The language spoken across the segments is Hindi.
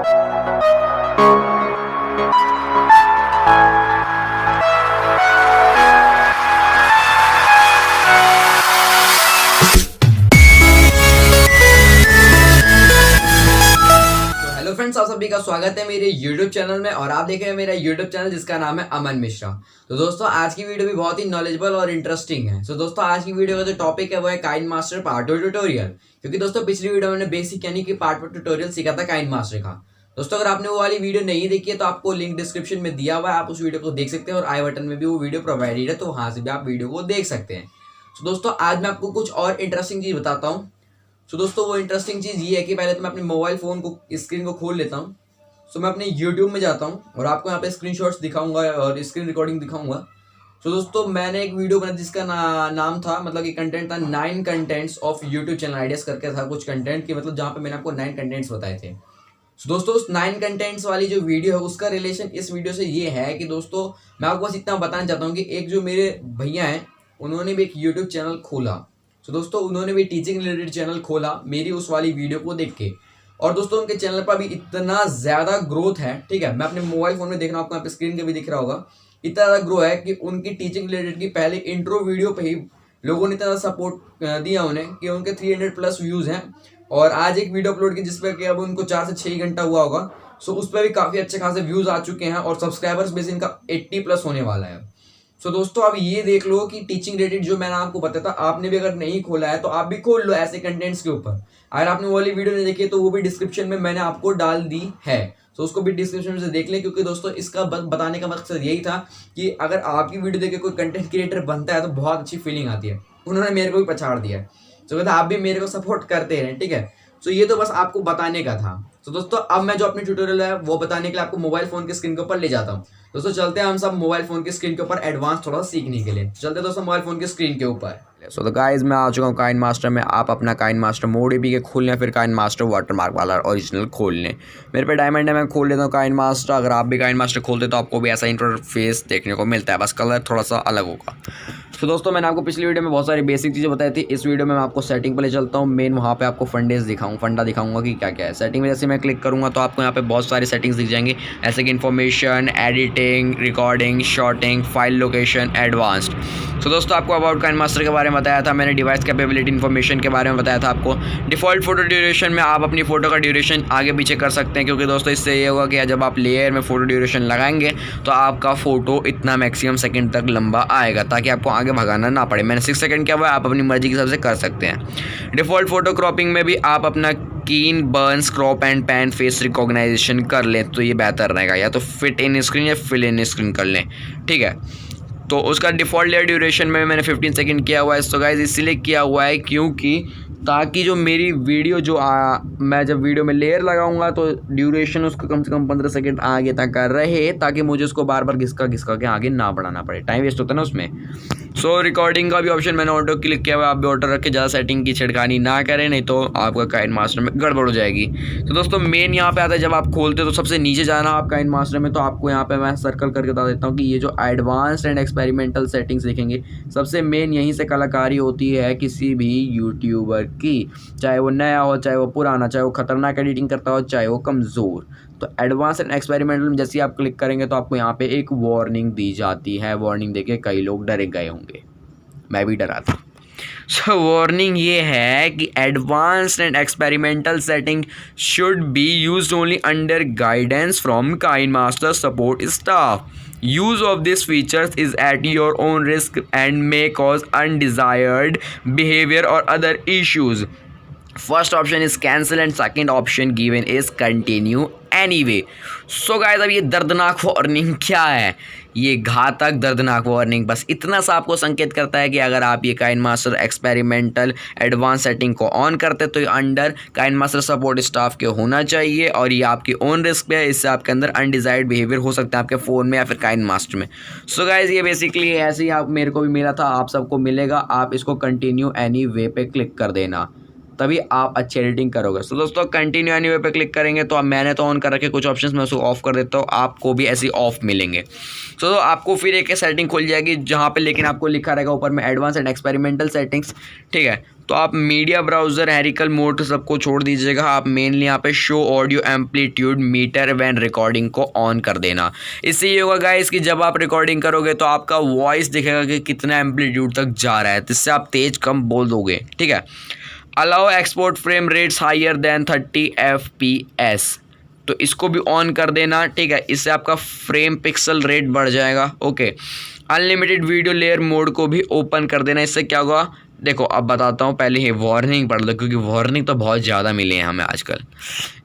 फ्रेंड्स, आप सभी का स्वागत है मेरे YouTube चैनल में और आप देख रहे हैं मेरा YouTube चैनल जिसका नाम है अमन मिश्रा। तो दोस्तों आज की वीडियो भी बहुत ही नॉलेजेबल और इंटरेस्टिंग है। तो दोस्तों आज की वीडियो का जो टॉपिक है वो है काइनमास्टर पार्ट 2 ट्यूटोरियल। क्योंकि दोस्तों पिछली वीडियो में बेसिक यानी कि पार्ट 1 ट्यूटोरियल सीखा था काइनमास्टर का। दोस्तों अगर आपने वो वाली वीडियो नहीं देखी है तो आपको लिंक डिस्क्रिप्शन में दिया हुआ है, आप उस वीडियो को देख सकते हैं और आई बटन में भी वो वीडियो प्रोवाइडेड है, तो वहां से भी आप वीडियो को देख सकते हैं। तो दोस्तों आज मैं आपको कुछ और इंटरेस्टिंग चीज बताता हूँ। तो दोस्तों वो इंटरेस्टिंग चीज ये है कि पहले तो मैं अपने मोबाइल फोन को स्क्रीन को खोल लेता हूँ। सो मैं अपने YouTube में जाता हूँ और आपको यहाँ पे स्क्रीनशॉट्स दिखाऊंगा और स्क्रीन रिकॉर्डिंग दिखाऊंगा। तो दोस्तों मैंने एक वीडियो बनाया जिसका नाम था, मतलब कि कंटेंट था 9 contents of YouTube channel ideas करके था कुछ कंटेंट की, मतलब जहाँ पे मैंने आपको 9 कंटेंट्स बताए थे। सो दोस्तों उस 9 कंटेंट्स वाली जो वीडियो है उसका रिलेशन इस वीडियो से ये है कि दोस्तों मैं आपको बस इतना बताना चाहता हूँ कि एक जो मेरे भैया हैं उन्होंने भी एक यूट्यूब चैनल खोला। सो दोस्तों उन्होंने भी टीचिंग रिलेटेड चैनल खोला मेरी उस वाली वीडियो को देख के, और दोस्तों उनके चैनल पर भी इतना ज़्यादा ग्रोथ है। ठीक है, मैं अपने मोबाइल फोन में देख रहा हूँ, आपको यहाँ पे स्क्रीन पे भी दिख रहा होगा। इतना ज़्यादा ग्रो है कि उनकी टीचिंग रिलेटेड की पहले इंट्रो वीडियो पे ही लोगों ने इतना सपोर्ट दिया उन्हें कि उनके 300+ व्यूज़ हैं। और आज एक वीडियो अपलोड की जिसपे कि अब उनको 4 से 6 घंटा हुआ होगा। सो उस पर भी काफ़ी अच्छे खासे व्यूज़ आ चुके हैं और सब्सक्राइबर्स बेस इनका 80+ होने वाला है। सो दोस्तों अब ये देख लो कि टीचिंग रिलेटेड जो मैंने आपको बताया था, आपने भी अगर नहीं खोला है तो आप भी खोल लो ऐसे कंटेंट्स के ऊपर। अगर आपने वो वाली वीडियो नहीं देखी तो वो भी डिस्क्रिप्शन में मैंने आपको डाल दी है, तो उसको भी डिस्क्रिप्शन से देख लें। क्योंकि दोस्तों इसका बताने का मकसद यही था कि अगर आपकी वीडियो देख के कोई कंटेंट क्रिएटर बनता है तो बहुत अच्छी फीलिंग आती है। उन्होंने मेरे को भी पछाड़ दिया है, तो कहता आप भी मेरे को सपोर्ट करते रहें। ठीक है, तो ये तो बस आपको बताने का था। तो दोस्तों अब मैं जो अपनी ट्यूटोरियल है वो बताने के लिए आपको मोबाइल फोन की स्क्रीन के ऊपर ले जाता हूँ। दोस्तों चलते हैं हम सब मोबाइल फोन की स्क्रीन के ऊपर एडवांस थोड़ा सीखने के लिए। चलते हैं दोस्तों मोबाइल फोन की स्क्रीन के ऊपर। सो तो गाइस मैं आ चुका हूँ काइनमास्टर में। आप अपना काइनमास्टर मोड भी के खोल लें, फिर काइनमास्टर वाटरमार्क वाला ओरिजिनल खोल लें। मेरे पे डायमंड है, मैं खोल लेता हूँ काइनमास्टर। अगर आप भी काइनमास्टर खोलते तो आपको भी ऐसा इंटरफेस देखने को मिलता है, बस कलर थोड़ा सा अलग होगा। तो दोस्तों मैंने आपको पिछली वीडियो में बहुत सारी बेसिक चीज़ें बताई थी। इस वीडियो में मैं आपको सेटिंग पे ले चलता हूँ। मेन वहाँ पे आपको फंडा दिखाऊंगा कि क्या क्या है सेटिंग में। जैसे मैं क्लिक करूँगा तो आपको यहाँ पे बहुत सारी सेटिंग्स दिख जाएंगी, ऐसे कि information, editing, recording, sorting, file location, advanced. तो दोस्तों आपको अबाउट काइनमास्टर के बारे में बताया था मैंने, डिवाइस कैपेबिलिटी इन्फॉर्मेशन के बारे में बताया था आपको। डिफ़ॉल्ट फोटो ड्यूरेशन में आप अपनी फ़ोटो का ड्यूरेशन आगे पीछे कर सकते हैं, क्योंकि दोस्तों इससे ये होगा कि जब आप लेयर में फ़ोटो ड्यूरेशन लगाएंगे तो आपका फ़ोटो इतना मैक्सिमम सेकंड तक लंबा आएगा, ताकि आपको आगे भगाना ना पड़े। मैंने 6 सेकंड किया हुआ है, आप अपनी मर्जी के हिसाब से कर सकते हैं। डिफ़ॉल्ट फोटो क्रॉपिंग में भी आप अपना Ken Burns crop and pan face recognization कर लें तो ये बेहतर रहेगा, या तो फिट इन स्क्रीन या फिल इन स्क्रीन कर लें। ठीक है, तो उसका डिफ़ॉल्ट लेयर ड्यूरेशन में मैंने 15 सेकंड किया हुआ है। तो गाइस इसलिए किया हुआ है क्योंकि ताकि जो मेरी वीडियो मैं जब वीडियो में लेयर लगाऊंगा तो ड्यूरेशन उसको कम से कम 15 सेकंड आगे तक कर रहे, ताकि मुझे उसको बार बार घिसका के आगे ना बढ़ाना पड़े, टाइम वेस्ट होता है ना उसमें। सो रिकॉर्डिंग का भी ऑप्शन मैंने ऑटो क्लिक किया हुआ है, आप भी ऑटो रख के ज़्यादा सेटिंग की छिड़कानी ना करें, नहीं तो आपका काइनमास्टर में गड़बड़ हो जाएगी। तो दोस्तों मेन यहाँ पे आता है, जब आप खोलते हो तो सबसे नीचे जाना आप काइनमास्टर में, तो आपको यहाँ पे मैं सर्कल करके बता देता हूँ कि ये जो एडवांस्ड एंड एक्सपेरिमेंटल सेटिंग्स देखेंगे, सबसे मेन यहीं से कलाकारी होती है किसी भी यूट्यूबर की, चाहे वो नया हो, चाहे वो पुराना, चाहे वो खतरनाक एडिटिंग करता हो, चाहे वो कमज़ोर। तो एडवांस एंड एक्सपेरिमेंटल में जैसे आप क्लिक करेंगे तो आपको यहाँ पे एक वार्निंग दी जाती है। वार्निंग देके कई लोग डरे गए होंगे, मैं भी डरा था। सो वार्निंग ये है कि advanced and experimental setting should be used only under guidance from KineMaster support staff. Use of these features is at your own risk and may cause undesired behavior or other issues. First option is cancel and second option given is continue anyway. So guys अब ये दर्दनाक वार्निंग क्या है, ये घातक दर्दनाक वार्निंग बस इतना सा आपको संकेत करता है कि अगर आप ये काइनमास्टर एक्सपेरिमेंटल एडवांस सेटिंग को ऑन करते तो ये अंडर काइनमास्टर सपोर्ट स्टाफ के होना चाहिए, और ये आपकी ओन रिस्क पे है। इससे आपके अंदर अनडिजायर्ड बिहेवियर हो सकता है आपके फ़ोन में या फिर काइनमास्टर में। सो गाइज ये बेसिकली ऐसे ही आप मेरे को भी मिला था, आप सबको मिलेगा। आप इसको कंटिन्यू एनी वे पे क्लिक कर देना। तभी आप अच्छी एडिटिंग करोगे। सो दोस्तों कंटिन्यू एनीवे पे क्लिक करेंगे तो अब मैंने तो ऑन कर रखे कुछ ऑप्शंस, मैं उसको ऑफ कर देता हूँ, आपको भी ऐसी ऑफ मिलेंगे। सो आपको फिर एक सेटिंग खुल जाएगी जहाँ पे लेकिन आपको लिखा रहेगा ऊपर में एडवांस एंड एक्सपेरिमेंटल सेटिंग्स, ठीक है। तो आप मीडिया ब्राउजर हैरिकल मोड सबको छोड़ दीजिएगा, आप मेनली यहाँ पे show audio amplitude meter when recording को ऑन कर देना। इससे ये होगा गाइस कि जब आप रिकॉर्डिंग करोगे तो आपका वॉइस दिखेगा कि कितना एम्पलीट्यूड तक जा रहा है, जिससे आप तेज कम बोल दोगे, ठीक है। Allow export frame rates higher than 30 FPS, तो इसको भी ऑन कर देना, ठीक है। इससे आपका फ्रेम पिक्सल रेट बढ़ जाएगा, okay. Unlimited video layer mode को भी ओपन कर देना, इससे क्या होगा देखो अब बताता हूँ, पहले ही वार्निंग पढ़ लो क्योंकि वार्निंग तो बहुत ज़्यादा मिली है हमें आजकल।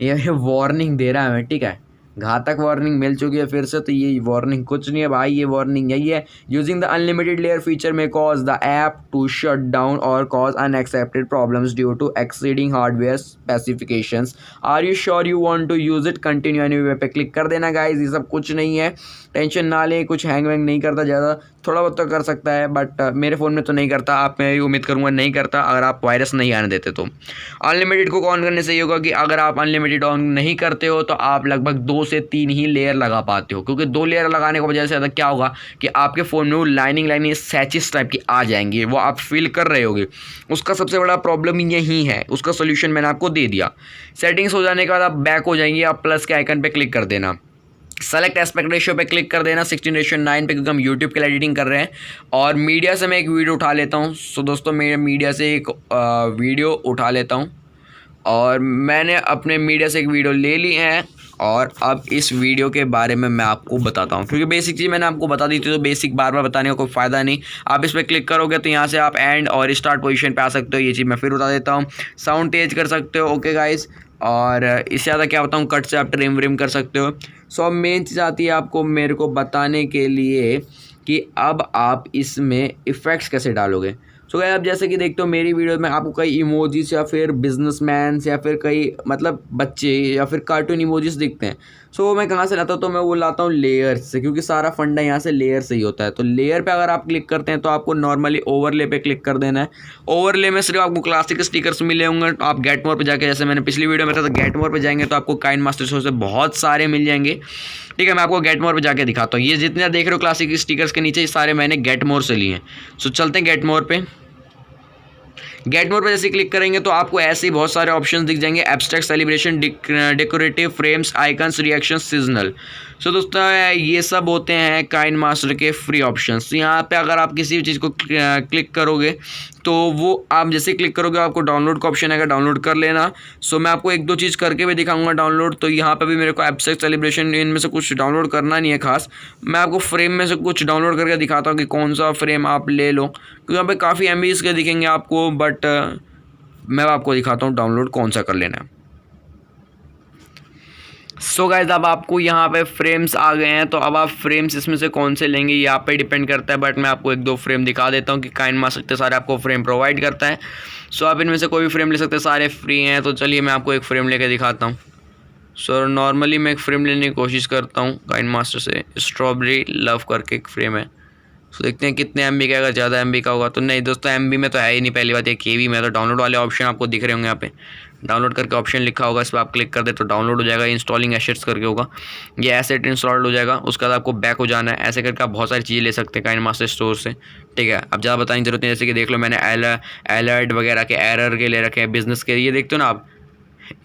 ये वार्निंग दे रहा है हमें, ठीक है, घातक वार्निंग मिल चुकी है फिर से। तो ये वार्निंग कुछ नहीं है भाई, ये वार्निंग यही है, using the unlimited layer feature में cause the app to shut down और cause unexpected problems due to exceeding hardware specifications. Are you sure you want to use it, continue anyway पे क्लिक कर देना गाइज। ये सब कुछ नहीं है, टेंशन ना लें, कुछ हैंग वैंग नहीं करता ज़्यादा, थोड़ा बहुत तो कर सकता है बट मेरे फ़ोन में तो नहीं करता, आप मैं उम्मीद करूँगा नहीं करता अगर आप वायरस नहीं आने देते तो। अनलिमिटेड को ऑन करने से ये होगा कि अगर आप अनलिमिटेड ऑन नहीं करते हो तो आप लगभग 2 से 3 ही लेयर लगा पाते हो, क्योंकि 2 लेयर लगाने की वजह से क्या होगा कि आपके फ़ोन में वो लाइनिंग सैचिस टाइप की आ जाएंगी, वो आप फील कर रहे होगे। उसका सबसे बड़ा प्रॉब्लम यही है, उसका सोल्यूशन मैंने आपको दे दिया। सेटिंग्स हो जाने के बाद आप बैक हो जाएंगे, आप प्लस के आइकन पे क्लिक कर देना, सेलेक्ट एस्पेक्ट रेशियो पे क्लिक कर देना 16:9 पे, क्योंकि हम यूट्यूब के लिए एडिटिंग कर रहे हैं। और मीडिया से मैं एक वीडियो उठा लेता हूँ। सो दोस्तों मेरे मीडिया से एक वीडियो उठा लेता हूँ और मैंने अपने मीडिया से एक वीडियो ले ली है और अब इस वीडियो के बारे में मैं आपको बताता हूँ, क्योंकि बेसिक चीज़ मैंने आपको बता दी थी तो बेसिक बार बार बताने का कोई फ़ायदा नहीं। आप इस पर क्लिक करोगे तो यहाँ से आप एंड और स्टार्ट पोजीशन पे आ सकते हो, ये चीज़ मैं फिर बता देता हूँ। साउंड तेज कर सकते हो, ओके गाइस, और इससे ज़्यादा क्या बताऊँ, कट से आप ट्रिम व्रिम कर सकते हो। सो अब मेन चीज़ आती है आपको मेरे को बताने के लिए कि अब आप इसमें इफ़ेक्ट्स कैसे डालोगे। सो गाइस आप जैसे कि देखते हो मेरी वीडियो में आपको कई इमोजीज या फिर बिजनेसमैन या फिर कई मतलब बच्चे या फिर कार्टून इमोजीज दिखते हैं। सो मैं कहाँ से लाता हूँ, तो मैं वो लाता हूँ लेयर्स से, क्योंकि सारा फंडा यहाँ से लेयर से ही होता है। तो लेयर पे अगर आप क्लिक करते हैं तो आपको नॉर्मली ओवरले पे क्लिक कर देना है। ओवरले में सिर्फ आपको क्लासिक स्टिकर्स मिले होंगे, आप गेट मोर पे जाके, जैसे मैंने पिछली वीडियो में था, तो गेट मोर पे जाएंगे तो आपको काइनमास्टर से बहुत सारे मिल जाएंगे, ठीक है। मैं आपको गेट मोर पे जाके दिखाता हूँ। ये जितने देख रहे हो क्लासिक स्टिकर्स के नीचे, ये सारे मैंने गेट मोर से लिए हैं। सो चलते हैं गेट मोर पे। गेट मोर पर जैसे क्लिक करेंगे तो आपको ऐसे ही बहुत सारे ऑप्शंस दिख जाएंगे, abstract, celebration, decorative, frames, icons, reaction, seasonal. So दोस्तों ये सब होते हैं काइनमास्टर के फ्री ऑप्शंस। यहाँ पे अगर आप किसी भी चीज़ को क्लिक करोगे तो वो आप जैसे क्लिक करोगे आपको डाउनलोड का ऑप्शन आएगा, डाउनलोड कर लेना। सो मैं आपको 1-2 चीज़ करके भी दिखाऊंगा डाउनलोड। तो यहाँ पे भी मेरे को एब्स्ट्रैक्ट, सेलिब्रेशन, इनमें से कुछ डाउनलोड करना नहीं है खास, मैं आपको फ्रेम में से कुछ डाउनलोड करके दिखाता हूँ कि कौन सा फ्रेम आप ले लो, क्योंकि यहाँ पे काफ़ी MBs के दिखेंगे आपको, बट मैं आपको दिखाता हूँ डाउनलोड कौन सा कर लेना है। सो गाइज अब आपको यहाँ पे फ्रेम्स आ गए हैं, तो अब आप फ्रेम्स इसमें से कौन से लेंगे ये आप पे डिपेंड करता है, बट मैं आपको 1-2 फ्रेम दिखा देता हूँ कि काइनमास्टर इतने सारे आपको फ्रेम प्रोवाइड करता है। सो आप इनमें से कोई भी फ्रेम ले सकते हैं, सारे फ्री हैं। तो चलिए मैं आपको एक फ्रेम लेके दिखाता हूँ। सो नॉर्मली मैं एक फ्रेम लेने की कोशिश करता हूँ काइनमास्टर से, स्ट्रॉबेरी लव करके एक फ्रेम है। सो देखते हैं कितने MB का, अगर ज़्यादा MB का होगा तो नहीं दोस्तों, MB में तो है ही नहीं, पहली बात ये KB में। तो डाउनलोड वाले ऑप्शन आपको दिख रहे होंगे, यहाँ पे डाउनलोड करके ऑप्शन लिखा होगा, इस पर आप क्लिक कर दे तो डाउनलोड हो जाएगा। इंस्टॉलिंग एसेट्स करके होगा, ये एसेट इंस्टॉल्ड हो जाएगा। उसके बाद आपको बैक हो जाना है, ऐसे करके आप बहुत सारी चीज़ें ले सकते हैं काइनमास्टर स्टोर से, ठीक है। अब ज़्यादा बताने की जरूरत नहीं, जैसे कि देख लो मैंने अलर्ट वगैरह के एरर के ले रखे हैं, बिजनेस के, ये देखते हो ना आप,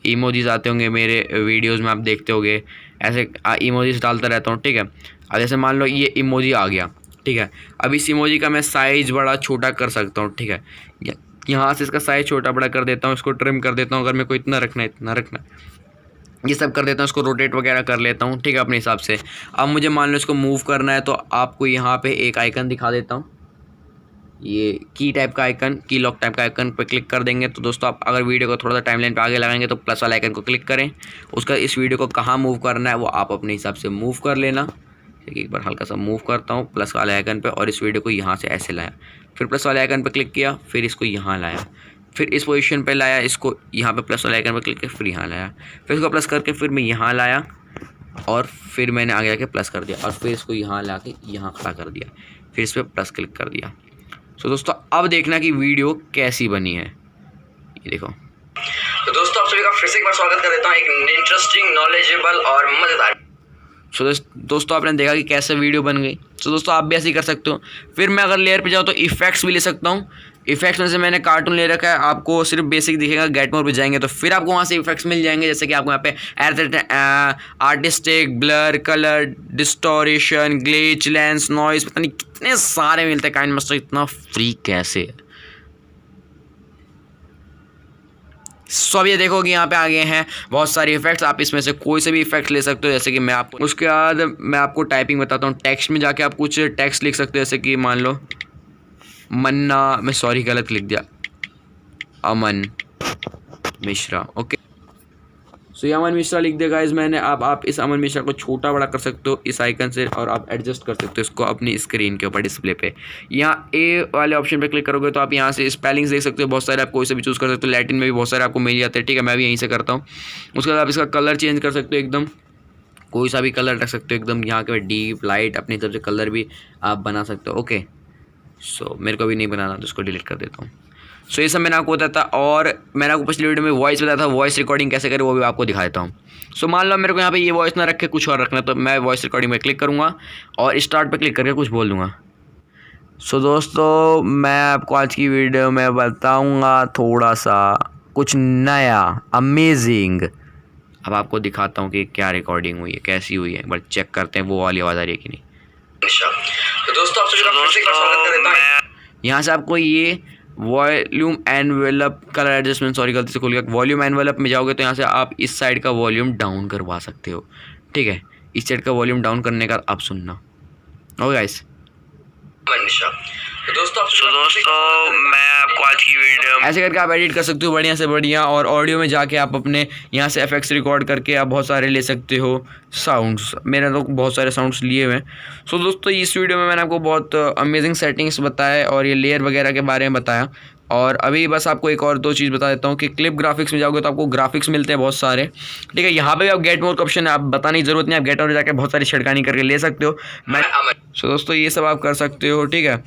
इमोजीज आते होंगे मेरे वीडियोज़ में, आप देखते होंगे ऐसे इमोजीज डालता रहता हूँ, ठीक है। अब जैसे मान लो ये इमोजी आ गया, ठीक है। अब इस इमोजी का मैं साइज़ बड़ा छोटा कर सकता हूँ, ठीक है। यहाँ से इसका साइज़ छोटा बड़ा कर देता हूँ, इसको ट्रिम कर देता हूँ, अगर मेरे को इतना रखना है इतना रखना है, ये सब कर देता हूँ। इसको रोटेट वगैरह कर लेता हूँ, ठीक है, अपने हिसाब से। अब मुझे मान लो इसको मूव करना है, तो आपको यहाँ पे एक आइकन दिखा देता हूँ, ये की टाइप का आइकन, की लॉक टाइप का आइकन पर क्लिक कर देंगे। तो दोस्तों आप अगर वीडियो को थोड़ा सा टाइमलाइन पे आगे लगाएंगे तो प्लस वाला आइकन को क्लिक करें, उसका इस वीडियो को कहाँ मूव करना है वो आप अपने हिसाब से मूव कर लेना। एक बार हल्का सा मूव करता हूँ प्लस वाले आइकन पे, और इस वीडियो को यहाँ से ऐसे लाया, फिर प्लस वाले आइकन पे क्लिक किया, फिर इसको यहाँ लाया, फिर इस पोजीशन पे लाया, इसको यहाँ पे प्लस वाले आइकन पे क्लिक किया, फिर यहाँ लाया, फिर इसको प्लस करके फिर मैं यहाँ लाया, और फिर मैंने आगे आके प्लस कर दिया, और फिर इसको यहाँ ला के यहाँ खड़ा कर दिया, फिर इस पर प्लस क्लिक कर दिया। सो दोस्तों अब देखना कि वीडियो कैसी बनी है, ये देखो तो दोस्तों आप सभी का फिर से एक बार स्वागत कर देता हूँ एक इंटरेस्टिंग, नॉलेजेबल और मज़ेदार। दोस्तों आपने देखा कि कैसे वीडियो बन गई। तो दोस्तों आप भी ऐसे ही कर सकते हो। फिर मैं अगर लेयर पे जाऊँ तो इफेक्ट्स भी ले सकता हूँ। इफेक्ट्स में से मैंने कार्टून ले रखा है, आपको सिर्फ बेसिक दिखेगा। गेट मोड पे जाएंगे तो फिर आपको वहाँ से इफेक्ट्स मिल जाएंगे, जैसे कि आपको यहाँ पे artistic, blur, colour, distortion, glitch, lens, noise, पता नहीं कितने सारे मिलते हैं। काइनमास्टर इतना फ्री कैसे है। सो अब ये देखो कि यहाँ पे आ गए हैं बहुत सारे इफेक्ट्स। आप इसमें से कोई से भी इफेक्ट ले सकते हो, जैसे कि मैं आपको उसके बाद मैं आपको टाइपिंग बताता हूँ। टेक्स्ट में जाके आप कुछ टेक्स्ट लिख सकते हो, जैसे कि मान लो मन्ना, मैं सॉरी गलत लिख दिया, अमन मिश्रा। ओके, सो ये अमन मिश्रा लिख दिया गाइस मैंने। अब आप इस अमन मिश्रा को छोटा बड़ा कर सकते हो इस आइकन से, और आप एडजस्ट कर सकते हो इसको अपनी स्क्रीन के ऊपर डिस्प्ले पे। यहाँ ए वाले ऑप्शन पे क्लिक करोगे तो आप यहाँ से स्पेलिंग्स देख सकते हो, बहुत सारे आप कोई से भी चूज़ कर सकते हो। लैटिन में भी बहुत सारे आपको मिल जाते हैं, ठीक है, मैं भी यहीं से करता हूँ। उसके बाद आप इसका कलर चेंज कर सकते हो, एकदम कोई सा भी कलर रख सकते हो, एकदम यहाँ के डीप लाइट अपनी तरफ से कलर भी आप बना सकते हो। ओके, सो मेरे को भी नहीं बनाना तो इसको डिलीट कर देता हूँ। सो ये सब मैंने आपको बताया था, और मैंने आपको पिछली वीडियो में वॉइस बताया था, वॉइस रिकॉर्डिंग कैसे करें वो भी आपको दिखा देता हूँ। सो मान लो मेरे को यहाँ पे ये वॉइस ना रखे, कुछ और रखना, तो मैं वॉइस रिकॉर्डिंग में क्लिक करूँगा और स्टार्ट पे क्लिक करके कुछ बोल दूँगा। सो दोस्तों मैं आपको आज की वीडियो में बताऊँगा थोड़ा सा कुछ नया, अमेजिंग। अब आपको दिखाता हूँ कि क्या रिकॉर्डिंग हुई है, कैसी हुई है। एक बार चेक करते हैं वो वाली आवाज़ आ रही है कि नहीं। तो दोस्तों आप सभी यहाँ से आपको ये volume envelope colour adjustment, sorry गलती से खुल गया। वॉल्यूम एनवेलप में जाओगे तो यहाँ से आप इस साइड का वॉल्यूम डाउन करवा सकते हो, ठीक है। इस साइड का वॉल्यूम डाउन करने का आप सुनना। ओके गाइस, तो दोस्तों मैं आपको आज की वीडियो ऐसे करके आप एडिट कर सकते हो बढ़िया से बढ़िया, और ऑडियो में जाके आप अपने यहाँ से एफेक्ट्स रिकॉर्ड करके आप बहुत सारे ले सकते हो साउंड्स। मेरे तो बहुत सारे साउंड्स लिए हुए हैं। सो दोस्तों इस वीडियो में मैंने आपको बहुत अमेजिंग सेटिंग्स बताया और ये लेयर वगैरह के बारे में बताया। और अभी बस आपको एक और दो चीज़ बता देता हूँ कि क्लिप ग्राफिक्स में जाओगे तो आपको ग्राफिक्स मिलते हैं बहुत सारे, ठीक है। यहाँ पे भी आप गेट मोड का ऑप्शन है, आप बताने की जरूरत नहीं, आप गेट मोड जाके बहुत सारी छिड़कानी करके ले सकते हो। सो दोस्तों ये सब आप कर सकते हो, ठीक है।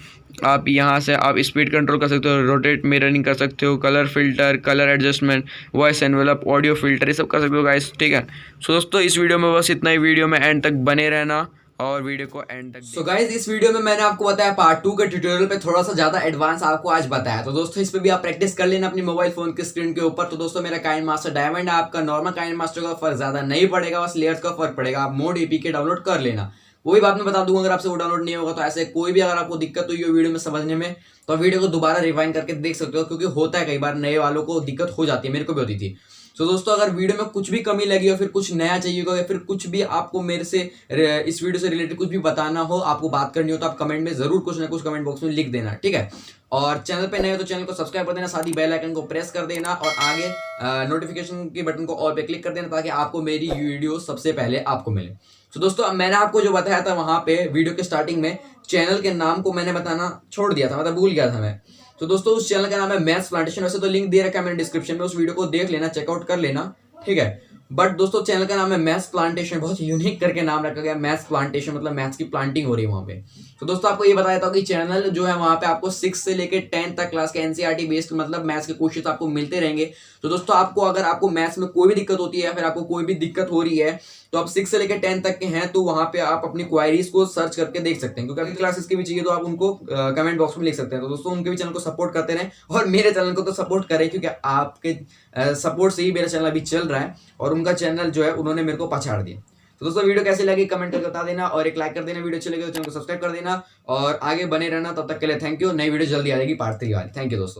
आप यहाँ से आप स्पीड कंट्रोल कर सकते हो, रोटेट मिररिंग कर सकते हो, colour filter, colour adjustment, voice envelope, audio filter, ये सब कर सकते हो गाइस, ठीक है। सो दोस्तों इस वीडियो में बस इतना ही। वीडियो में एंड तक बने रहना और वीडियो को एंड तक। सो गाइस इस वीडियो में मैंने आपको बताया पार्ट 2 के ट्यूटोरियल पे थोड़ा सा ज्यादा एडवांस आपको आज बताया। तो दोस्तों इस पे भी आप प्रैक्टिस कर लेना अपनी मोबाइल फोन की स्क्रीन के ऊपर। तो दोस्तों मेरा काइनमास्टर डायमंड है, आपका नॉर्मल काइनमास्टर का फर्क ज्यादा नहीं पड़ेगा, बस लेयर्स का फर्क पड़ेगा। आप मोड एपीके डाउनलोड कर लेना, वो भी बात में बता दूंगा अगर आपसे वो डाउनलोड नहीं होगा। तो ऐसे कोई भी अगर आपको दिक्कत हुई हो वीडियो में समझने में तो वीडियो को दोबारा रिवाइंड करके देख सकते हो, क्योंकि होता है कई बार नए वालों को दिक्कत हो जाती है, मेरे को भी होती थी। तो दोस्तों अगर वीडियो में कुछ भी कमी लगी हो, फिर कुछ नया चाहिए हो, या फिर कुछ भी आपको मेरे से इस वीडियो से रिलेटेड कुछ भी बताना हो, आपको बात करनी हो, तो आप कमेंट में जरूर कुछ ना कुछ कमेंट बॉक्स में लिख देना, ठीक है। और चैनल पे नए हो तो चैनल को सब्सक्राइब कर देना, साथ ही बेल आइकन को प्रेस कर देना और आगे नोटिफिकेशन के बटन को ऑल पे क्लिक कर देना, ताकि आपको मेरी वीडियो सबसे पहले आपको मिले। तो दोस्तों अब मैंने आपको जो बताया था वहां पे वीडियो के स्टार्टिंग में, चैनल के नाम को मैंने बताना छोड़ दिया था, मतलब भूल गया था मैं। तो दोस्तों उस चैनल का नाम है मैथ्स प्लांटेशन। वैसे तो लिंक दे रखा है मैंने डिस्क्रिप्शन में, उस वीडियो को देख लेना, चेकआउट कर लेना, ठीक है। बट दोस्तों चैनल का नाम है मैथ्स प्लांटेशन, बहुत यूनिक करके नाम रखा गया, मैथ्स प्लांटेशन, मतलब मैथ्स की प्लांटिंग हो रही है वहां पे। तो दोस्तों आपको ये बताया था कि चैनल जो है वहां पे आपको 6 से लेकर 10 तक क्लास के एनसीईआरटी बेस्ड मतलब मैथ्स के क्वेश्चन आपको मिलते रहेंगे। तो दोस्तों आपको अगर आपको मैथ्स में कोई भी दिक्कत होती है या फिर आपको कोई भी दिक्कत हो रही है, तो आप 6 से लेकर 10 तक के हैं तो वहां पे आप अपनी क्वायरीज को सर्च करके देख सकते हैं, क्योंकि अभी क्लासेस के भी चाहिए तो आप उनको कमेंट बॉक्स में लिख सकते हैं। तो दोस्तों उनके भी चैनल को सपोर्ट करते रहें और मेरे चैनल को तो सपोर्ट करें, क्योंकि आपके सपोर्ट से ही मेरा चैनल अभी चल रहा है और उनका चैनल जो है उन्होंने मेरे को पछाड़ दिया। तो दोस्तों वीडियो कैसी लगी कमेंट करके बता देना और एक लाइक कर देना, वीडियो अच्छी लगी तो चैनल को सब्सक्राइब कर देना और आगे बने रहना। तब तक के लिए थैंक यू। नई वीडियो जल्दी आ जाएगी पार्ट 3 वाली। थैंक यू दोस्तों।